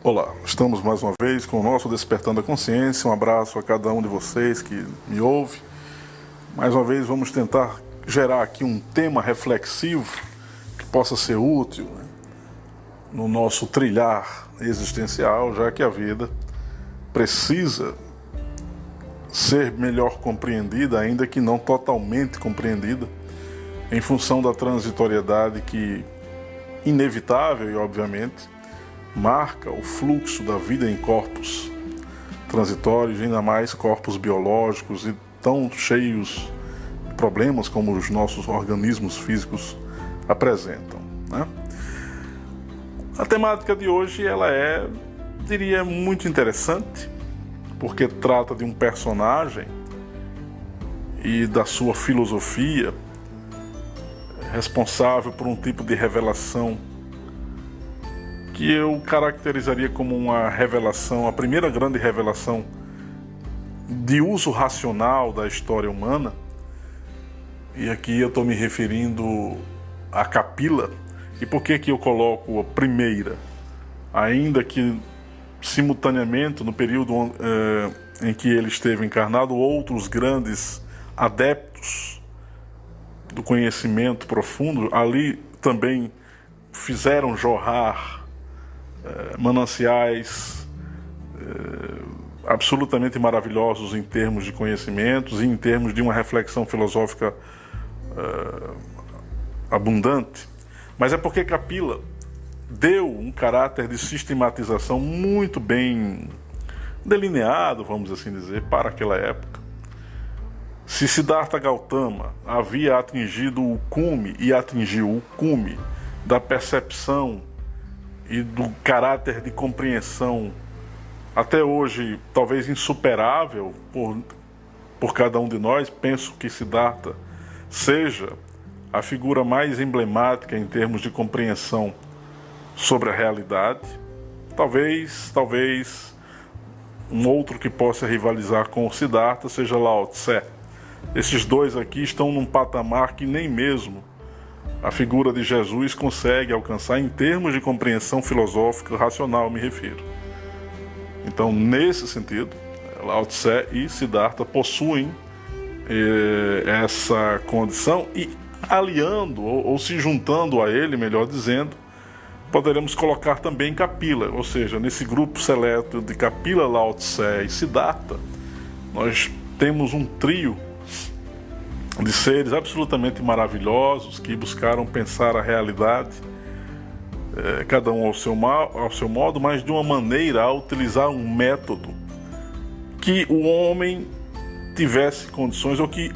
Olá, estamos mais uma vez com o nosso Despertando a Consciência. Um abraço a cada um de vocês que me ouve. Mais uma vez vamos tentar gerar aqui um tema reflexivo que possa ser útil, no nosso trilhar existencial, já que a vida precisa ser melhor compreendida, ainda que não totalmente compreendida, em função da transitoriedade que, inevitável e obviamente, marca o fluxo da vida em corpos transitórios, ainda mais corpos biológicos e tão cheios de problemas como os nossos organismos físicos apresentam, né? A temática de hoje ela diria, muito interessante, porque trata de um personagem e da sua filosofia responsável por um tipo de revelação que eu caracterizaria como uma revelação, a primeira grande revelação de uso racional da história humana. E aqui eu estou me referindo a Kapila. E por que eu coloco a primeira? Ainda que simultaneamente, no período em que ele esteve encarnado, outros grandes adeptos do conhecimento profundo ali também fizeram jorrar mananciais absolutamente maravilhosos em termos de conhecimentos e em termos de uma reflexão filosófica abundante. Mas é porque Kapila deu um caráter de sistematização muito bem delineado, vamos assim dizer, para aquela época. Se Siddhartha Gautama havia atingido o cume e atingiu o cume da percepção e do caráter de compreensão até hoje talvez insuperável por cada um de nós, penso que Siddhartha seja a figura mais emblemática em termos de compreensão sobre a realidade. Talvez um outro que possa rivalizar com o Siddhartha seja Lao Tse. Esses dois aqui estão num patamar que nem mesmo a figura de Jesus consegue alcançar em termos de compreensão filosófica racional, me refiro. Então, nesse sentido, Lao Tse e Siddhartha possuem essa condição e aliando ou se juntando a ele, melhor dizendo, poderemos colocar também Kapila, ou seja, nesse grupo seleto de Kapila, Lao Tse e Siddhartha, nós temos um trio de seres absolutamente maravilhosos que buscaram pensar a realidade, cada um ao seu modo, mas de uma maneira a utilizar um método que o homem tivesse condições, ou que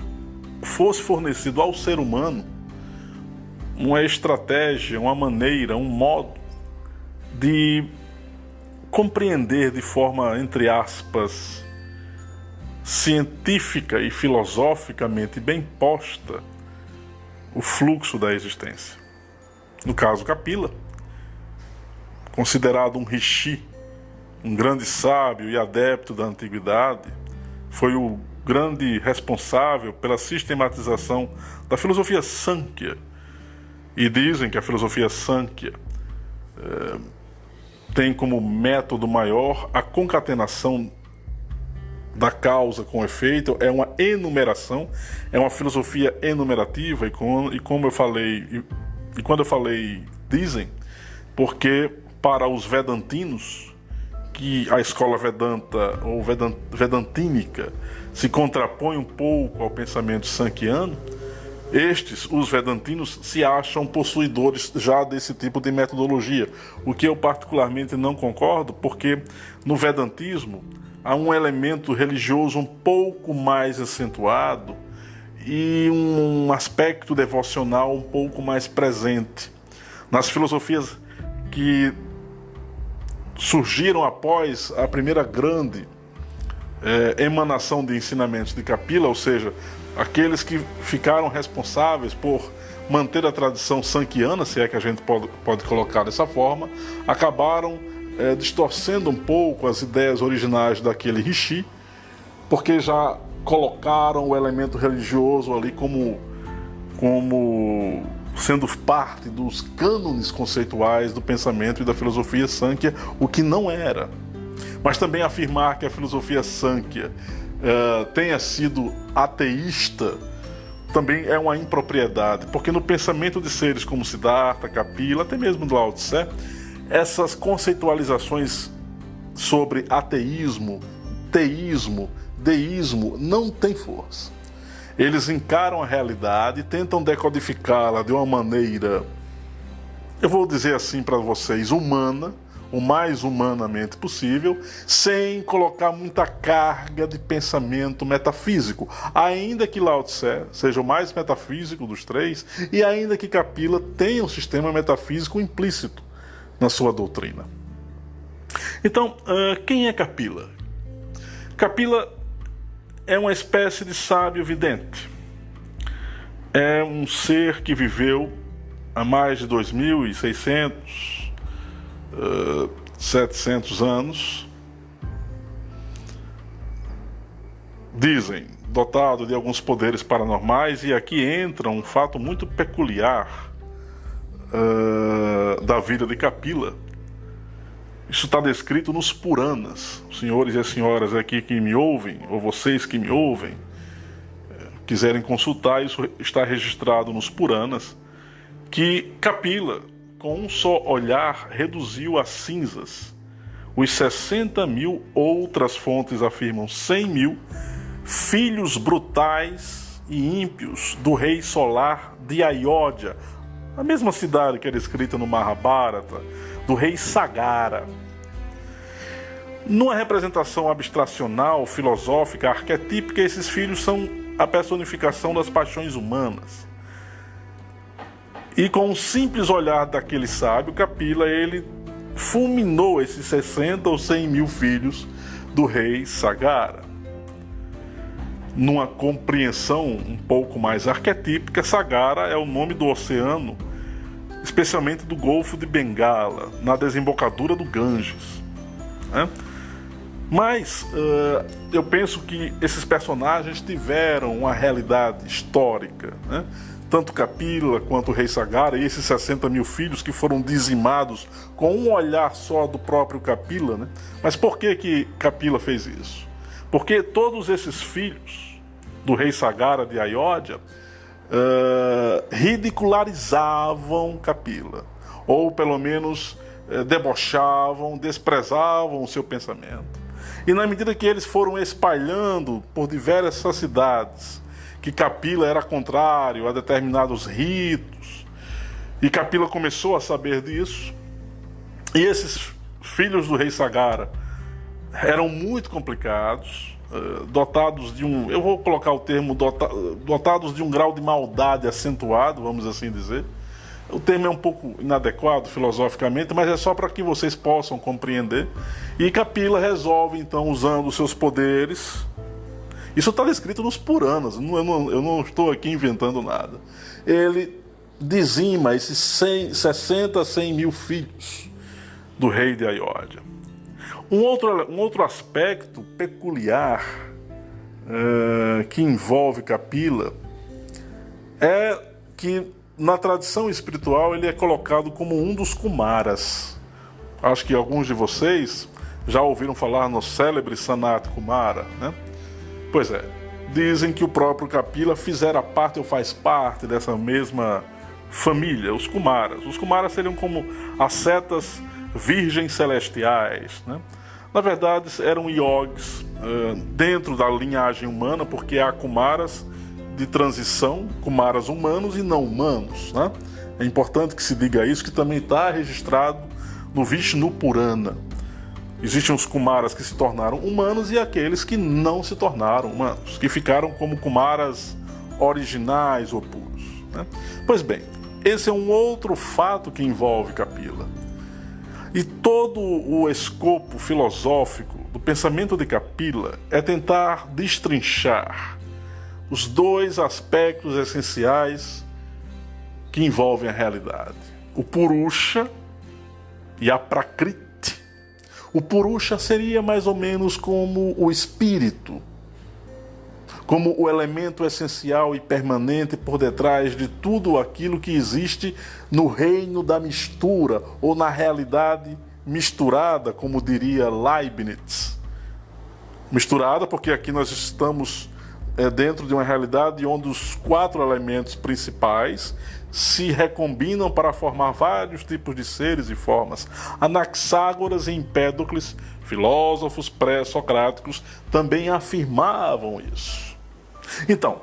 fosse fornecido ao ser humano uma estratégia, uma maneira, um modo de compreender de forma, entre aspas, científica e filosoficamente bem posta o fluxo da existência. No caso, Kapila, considerado um rishi, um grande sábio e adepto da antiguidade, foi o grande responsável pela sistematização da filosofia Sankhya. E dizem que a filosofia Sankhya tem como método maior a concatenação da causa com efeito, é uma enumeração, é uma filosofia enumerativa, e como eu falei, e quando eu falei dizem, porque para os vedantinos, que a escola Vedanta ou vedantínica se contrapõe um pouco ao pensamento sankhyiano, os vedantinos, se acham possuidores já desse tipo de metodologia, o que eu particularmente não concordo, porque no vedantismo há um elemento religioso um pouco mais acentuado e um aspecto devocional um pouco mais presente. Nas filosofias que surgiram após a primeira grande emanação de ensinamentos de Kapila, ou seja, aqueles que ficaram responsáveis por manter a tradição sankhyiana, se é que a gente pode colocar dessa forma, acabaram distorcendo um pouco as ideias originais daquele rishi, porque já colocaram o elemento religioso ali como sendo parte dos cânones conceituais do pensamento e da filosofia Sânkhya, o que não era. Mas também afirmar que a filosofia Sânkhya tenha sido ateísta também é uma impropriedade, porque no pensamento de seres como Siddhartha, Kapila, até mesmo do Lao Tse, essas conceitualizações sobre ateísmo, teísmo, deísmo não têm força. Eles encaram a realidade e tentam decodificá-la de uma maneira, eu vou dizer assim para vocês, humana, o mais humanamente possível, sem colocar muita carga de pensamento metafísico, ainda que Lao Tse seja o mais metafísico dos três e ainda que Kapila tenha um sistema metafísico implícito na sua doutrina. Então, quem é Kapila? Kapila é uma espécie de sábio vidente. É um ser que viveu há mais de 2.600 700 anos, dizem, dotado de alguns poderes paranormais, e aqui entra um fato muito peculiar da vida de Kapila. Isso está descrito nos Puranas. Os senhores e as senhoras aqui que me ouvem, ou vocês que me ouvem, quiserem consultar, isso está registrado nos Puranas, que Kapila, com um só olhar, reduziu a cinzas os 60.000, outras fontes afirmam 100.000, filhos brutais e ímpios do rei solar de Ayodhya, a mesma cidade que era escrita no Mahabharata, do rei Sagara. Numa representação abstracional, filosófica, arquetípica, esses filhos são a personificação das paixões humanas. E com um simples olhar daquele sábio, Kapila, ele fulminou esses 60 ou 100.000 filhos do rei Sagara. Numa compreensão um pouco mais arquetípica, Sagara é o nome do oceano, especialmente do Golfo de Bengala, na desembocadura do Ganges, né? Mas eu penso que esses personagens tiveram uma realidade histórica, né? Tanto Kapila quanto o rei Sagara e esses 60.000 filhos que foram dizimados com um olhar só do próprio Kapila, né? Mas por que Kapila fez isso? Porque todos esses filhos do rei Sagara de Ayodhya ridicularizavam Kapila, ou pelo menos debochavam, desprezavam o seu pensamento. E na medida que eles foram espalhando por diversas cidades que Kapila era contrário a determinados ritos, e Kapila começou a saber disso, e esses filhos do rei Sagara eram muito complicados, dotados de um, eu vou colocar o termo, dotados de um grau de maldade acentuado, vamos assim dizer. O termo é um pouco inadequado filosoficamente, mas é só para que vocês possam compreender. E Kapila resolve, então, usando os seus poderes. Isso está descrito nos Puranas, eu não estou aqui inventando nada. Ele dizima esses 60, 100.000 filhos do rei de Ayodhya. Um outro aspecto peculiar que envolve Kapila é que na tradição espiritual ele é colocado como um dos Kumaras. Acho que alguns de vocês já ouviram falar no célebre Sanat Kumara, né? Pois é, dizem que o próprio Kapila fizera parte ou faz parte dessa mesma família, os Kumaras. Os Kumaras seriam como ascetas virgens celestiais, né? Na verdade, eram yogis dentro da linhagem humana, porque há Kumaras de transição, Kumaras humanos e não humanos, né? É importante que se diga isso, que também está registrado no Vishnu Purana. Existem os Kumaras que se tornaram humanos e aqueles que não se tornaram humanos, que ficaram como Kumaras originais ou puros, né? Pois bem, esse é um outro fato que envolve Kapila. E todo o escopo filosófico do pensamento de Kapila é tentar destrinchar os dois aspectos essenciais que envolvem a realidade: o Purusha e a Prakriti. O Purusha seria mais ou menos como o espírito. como o elemento essencial e permanente por detrás de tudo aquilo que existe no reino da mistura, ou na realidade misturada, como diria Leibniz. Misturada porque aqui nós estamos dentro de uma realidade onde os 4 elementos principais se recombinam para formar vários tipos de seres e formas. Anaxágoras e Empédocles, filósofos pré-socráticos, também afirmavam isso. Então,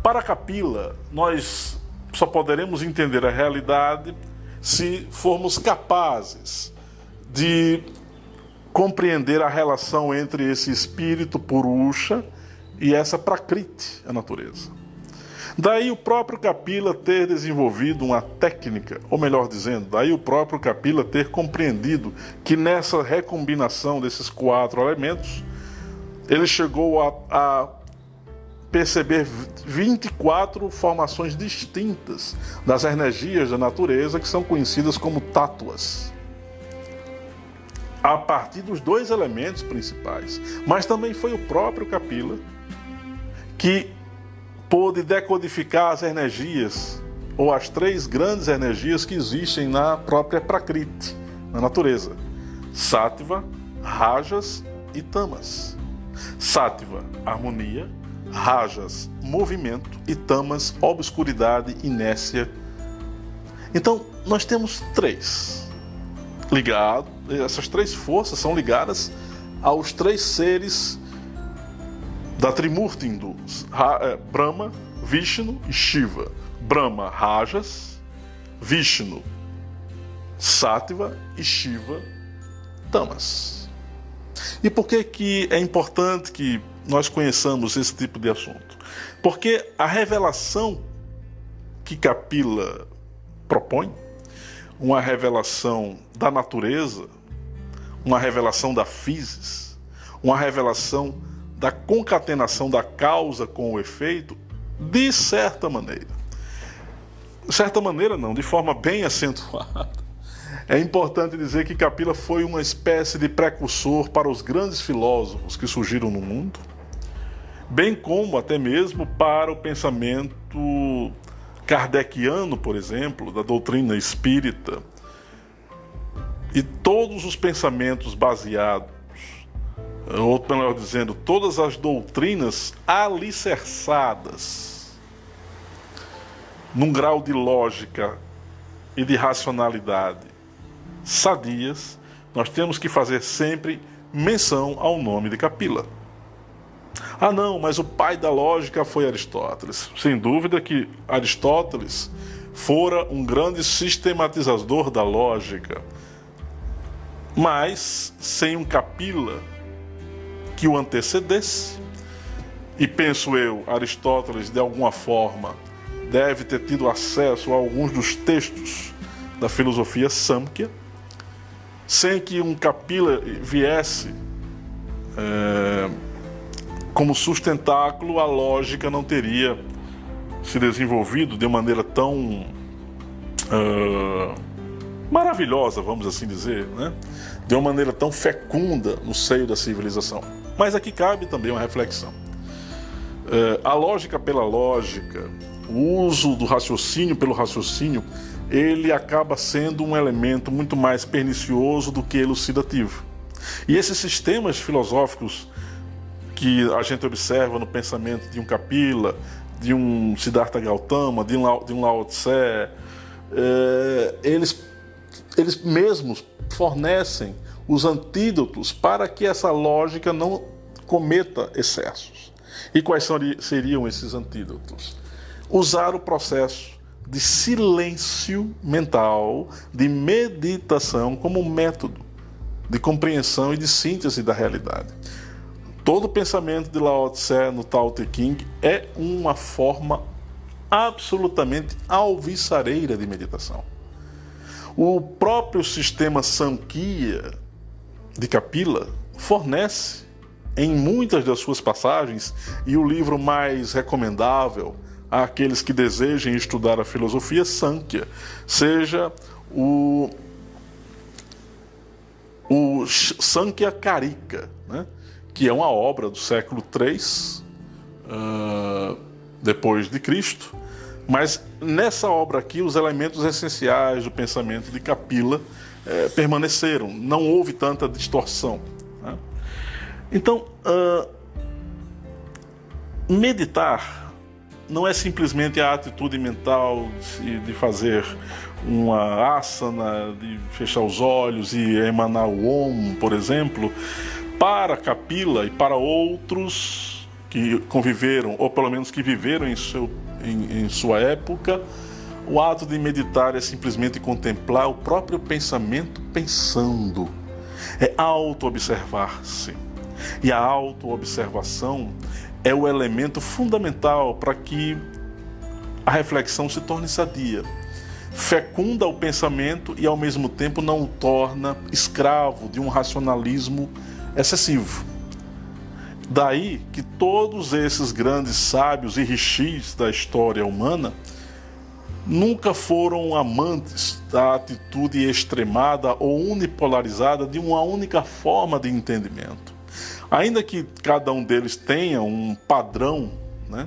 para Capila, nós só poderemos entender a realidade se formos capazes de compreender a relação entre esse espírito Purusha e essa Prakriti, a natureza. Daí o próprio Kapila ter desenvolvido uma técnica, ou melhor dizendo, daí o próprio Kapila ter compreendido que nessa recombinação desses 4 elementos, ele chegou a perceber 24 formações distintas das energias da natureza, que são conhecidas como tátuas, a partir dos 2 elementos principais. Mas também foi o próprio Kapila que pôde decodificar as energias, ou as 3 grandes energias que existem na própria Prakriti, na natureza: Sattva, Rajas e Tamas. Sattva, harmonia; Rajas, movimento; e Tamas, obscuridade, inércia. Então, nós temos 3 ligados. Essas 3 forças são ligadas aos 3 seres da Trimurti hindu: Brahma, Vishnu e Shiva. Brahma, Rajas; Vishnu, Sattva; e Shiva, Tamas. E por que é importante que nós conheçamos esse tipo de assunto? Porque a revelação que Kapila propõe, uma revelação da natureza, uma revelação da physis, uma revelação da concatenação da causa com o efeito, de certa maneira não, de forma bem acentuada, é importante dizer que Kapila foi uma espécie de precursor para os grandes filósofos que surgiram no mundo, bem como até mesmo para o pensamento kardeciano, por exemplo, da doutrina espírita, e todos os pensamentos baseados, ou melhor dizendo, todas as doutrinas alicerçadas num grau de lógica e de racionalidade sadias, nós temos que fazer sempre menção ao nome de Kapila. Ah não, mas o pai da lógica foi Aristóteles. Sem dúvida que Aristóteles fora um grande sistematizador da lógica, mas sem um Kapila que o antecedesse. E penso eu, Aristóteles de alguma forma deve ter tido acesso a alguns dos textos da filosofia Samkhya. Sem que um Kapila viesse como sustentáculo, a lógica não teria se desenvolvido de maneira tão maravilhosa, vamos assim dizer, né? De uma maneira tão fecunda no seio da civilização. Mas aqui cabe também uma reflexão. A lógica pela lógica, o uso do raciocínio pelo raciocínio, ele acaba sendo um elemento muito mais pernicioso do que elucidativo. E esses sistemas filosóficos que a gente observa no pensamento de um Kapila, de um Siddhartha Gautama, de um Lao Tse, eles mesmos fornecem os antídotos para que essa lógica não cometa excessos. E quais seriam esses antídotos? Usar o processo de silêncio mental, de meditação, como método de compreensão e de síntese da realidade. Todo o pensamento de Lao Tse no Tao Te Ching é uma forma absolutamente alvissareira de meditação. O próprio sistema Samkhya de Kapila fornece em muitas das suas passagens, e o livro mais recomendável àqueles que desejem estudar a filosofia Samkhya seja o Sankhya Karika, né? Que é uma obra do século III, depois de Cristo, mas nessa obra aqui os elementos essenciais do pensamento de Capila permaneceram, não houve tanta distorção, né? Então, meditar não é simplesmente a atitude mental de fazer uma asana, de fechar os olhos e emanar o Om, por exemplo. Para Capila e para outros que conviveram, ou pelo menos que viveram em sua época, o ato de meditar é simplesmente contemplar o próprio pensamento pensando. É auto-observar-se. E a auto-observação é o elemento fundamental para que a reflexão se torne sadia. Fecunda o pensamento e, ao mesmo tempo, não o torna escravo de um racionalismo excessivo. Daí que todos esses grandes sábios e rishis da história humana nunca foram amantes da atitude extremada ou unipolarizada de uma única forma de entendimento. Ainda que cada um deles tenha um padrão, né,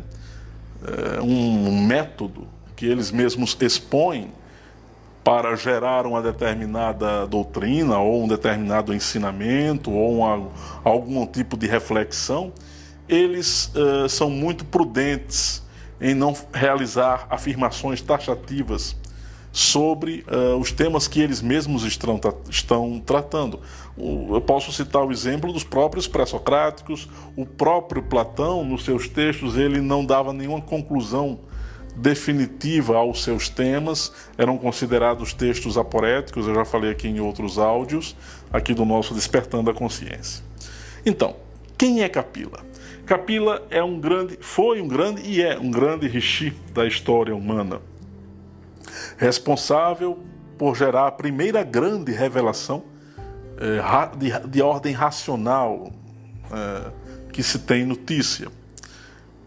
um método que eles mesmos expõem para gerar uma determinada doutrina ou um determinado ensinamento ou algum tipo de reflexão, eles são muito prudentes em não realizar afirmações taxativas sobre os temas que eles mesmos estão tratando. Eu posso citar o exemplo dos próprios pré-socráticos. O próprio Platão, nos seus textos, ele não dava nenhuma conclusão definitiva aos seus temas, eram considerados textos aporéticos. Eu já falei aqui em outros áudios, aqui do nosso Despertando a Consciência. Então, quem é Capila? Capila foi um grande e é um grande rishi da história humana, responsável por gerar a primeira grande revelação de ordem racional que se tem notícia,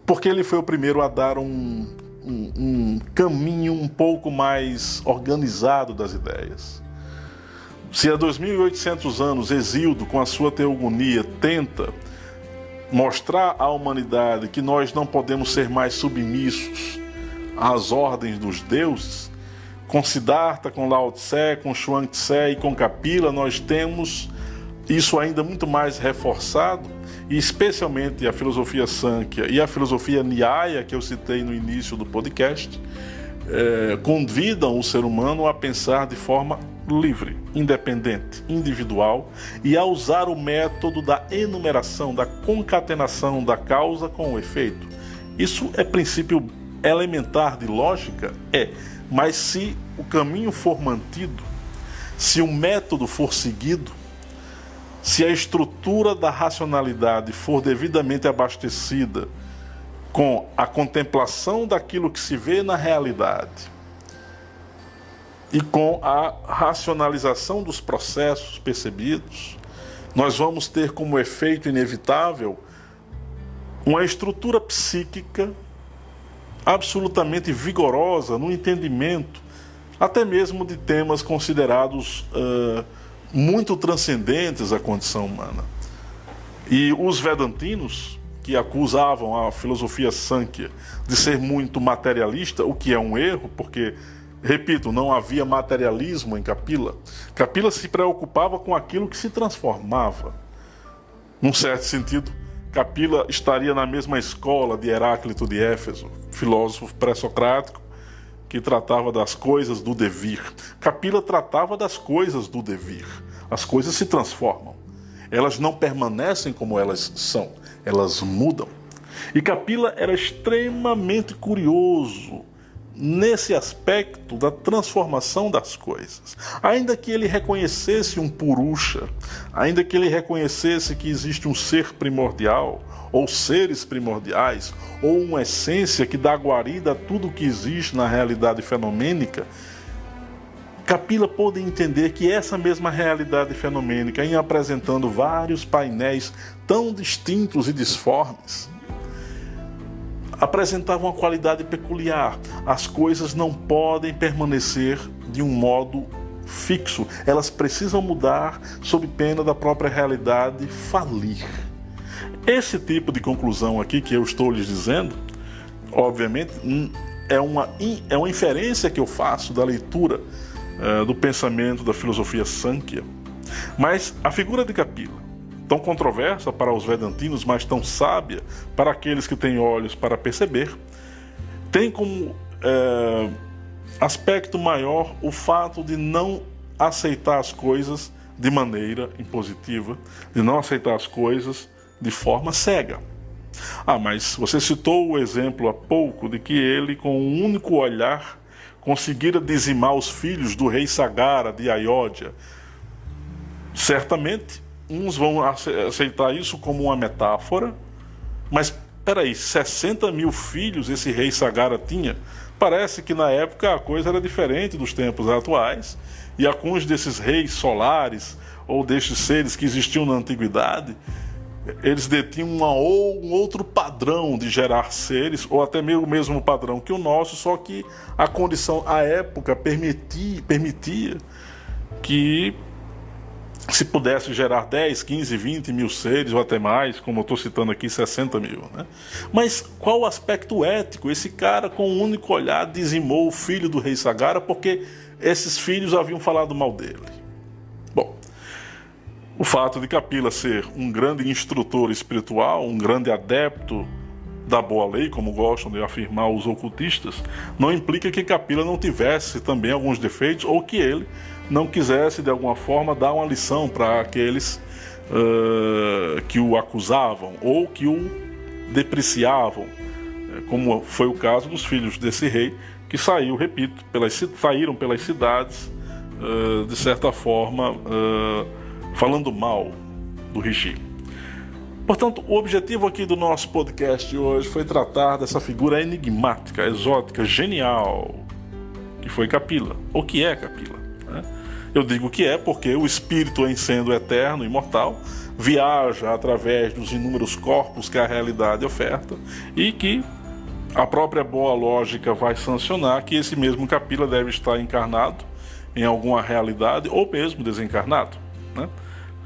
porque ele foi o primeiro a dar um caminho um pouco mais organizado das ideias. Se há 2.800 anos Hesíodo, com a sua teogonia, tenta mostrar à humanidade que nós não podemos ser mais submissos às ordens dos deuses, com Siddhartha, com Lao Tse, com Chuang-Tse e com Capila, nós temos isso ainda muito mais reforçado, e especialmente a filosofia Sankhya e a filosofia Nyaya, que eu citei no início do podcast, convidam o ser humano a pensar de forma livre, independente, individual, e a usar o método da enumeração, da concatenação da causa com o efeito. Isso é princípio elementar de lógica? Mas se o caminho for mantido, se o método for seguido, se a estrutura da racionalidade for devidamente abastecida com a contemplação daquilo que se vê na realidade e com a racionalização dos processos percebidos, nós vamos ter como efeito inevitável uma estrutura psíquica absolutamente vigorosa no entendimento, até mesmo de temas considerados muito transcendentes à condição humana. E os vedantinos, que acusavam a filosofia Sankhya de ser muito materialista, o que é um erro, porque, repito, não havia materialismo em Capila. Capila se preocupava com aquilo que se transformava. Num certo sentido, Capila estaria na mesma escola de Heráclito de Éfeso, filósofo pré-socrático, que tratava das coisas do devir. Capila tratava das coisas do devir. As coisas se transformam. Elas não permanecem como elas são, elas mudam. E Capila era extremamente curioso nesse aspecto da transformação das coisas. Ainda que ele reconhecesse um Purusha, ainda que ele reconhecesse que existe um ser primordial, ou seres primordiais, ou uma essência que dá guarida a tudo que existe na realidade fenomênica, Capila pôde entender que essa mesma realidade fenomênica, em apresentando vários painéis tão distintos e disformes, apresentava uma qualidade peculiar. As coisas não podem permanecer de um modo fixo, elas precisam mudar sob pena da própria realidade falir. Esse tipo de conclusão aqui que eu estou lhes dizendo, obviamente, é uma inferência que eu faço da leitura do pensamento da filosofia Sankhya. Mas a figura de Kapila, tão controversa para os vedantinos, mas tão sábia para aqueles que têm olhos para perceber, tem como aspecto maior o fato de não aceitar as coisas de maneira impositiva, de não aceitar as coisas de forma cega. Mas você citou o exemplo há pouco de que ele, com um único olhar, conseguira dizimar os filhos do rei Sagara de Ayodhya. Certamente, uns vão aceitar isso como uma metáfora, mas peraí, 60 mil filhos esse rei Sagara tinha? Parece que na época a coisa era diferente dos tempos atuais, e alguns desses reis solares, ou destes seres que existiam na antiguidade, eles detinham um outro padrão de gerar seres, ou até mesmo o mesmo padrão que o nosso, só que a condição, a época, permitia que se pudesse gerar 10, 15, 20 mil seres, ou até mais, como eu estou citando aqui, 60 mil. Né? Mas qual o aspecto ético? Esse cara, com um único olhar, dizimou o filho do rei Sagara porque esses filhos haviam falado mal dele. Bom, o fato de Kapila ser um grande instrutor espiritual, um grande adepto da boa lei, como gostam de afirmar os ocultistas, não implica que Kapila não tivesse também alguns defeitos, ou que ele não quisesse de alguma forma dar uma lição para aqueles que o acusavam ou que o depreciavam, como foi o caso dos filhos desse rei, que saíram pelas cidades, de certa forma, falando mal do Rishi. Portanto, o objetivo aqui do nosso podcast de hoje foi tratar dessa figura enigmática, exótica, genial, que foi Kapila, ou que é Kapila. Né? Eu digo que é porque o espírito, em sendo eterno, imortal, viaja através dos inúmeros corpos que a realidade oferta e que a própria boa lógica vai sancionar que esse mesmo Kapila deve estar encarnado em alguma realidade ou mesmo desencarnado. Né?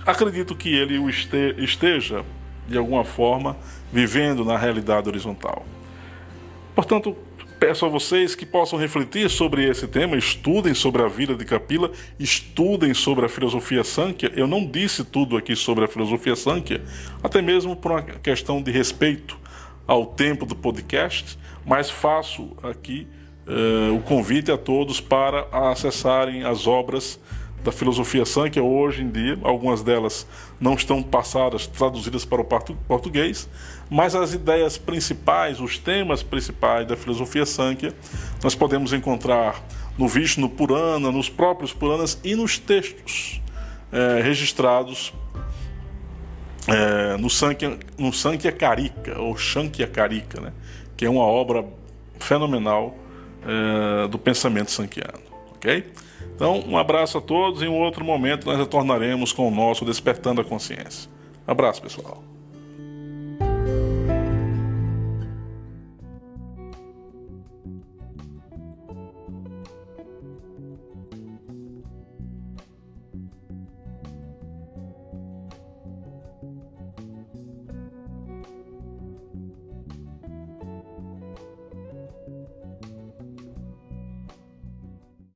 Acredito que ele esteja, de alguma forma, vivendo na realidade horizontal. Portanto, peço a vocês que possam refletir sobre esse tema, estudem sobre a vida de Kapila, estudem sobre a filosofia Sankhya. Eu não disse tudo aqui sobre a filosofia Sankhya, até mesmo por uma questão de respeito ao tempo do podcast, mas faço aqui o convite a todos para acessarem as obras da filosofia Sankhya. Hoje em dia, algumas delas não estão traduzidas para o português, mas as ideias principais, os temas principais da filosofia Sankhya, nós podemos encontrar no Vishnu Purana, nos próprios Puranas e nos textos registrados no Sankhya Karika, ou Sankhya Karika, né? Que é uma obra fenomenal do pensamento sankhyiano. Ok? Então, um abraço a todos e em um outro momento nós retornaremos com o nosso Despertando a Consciência. Abraço, pessoal.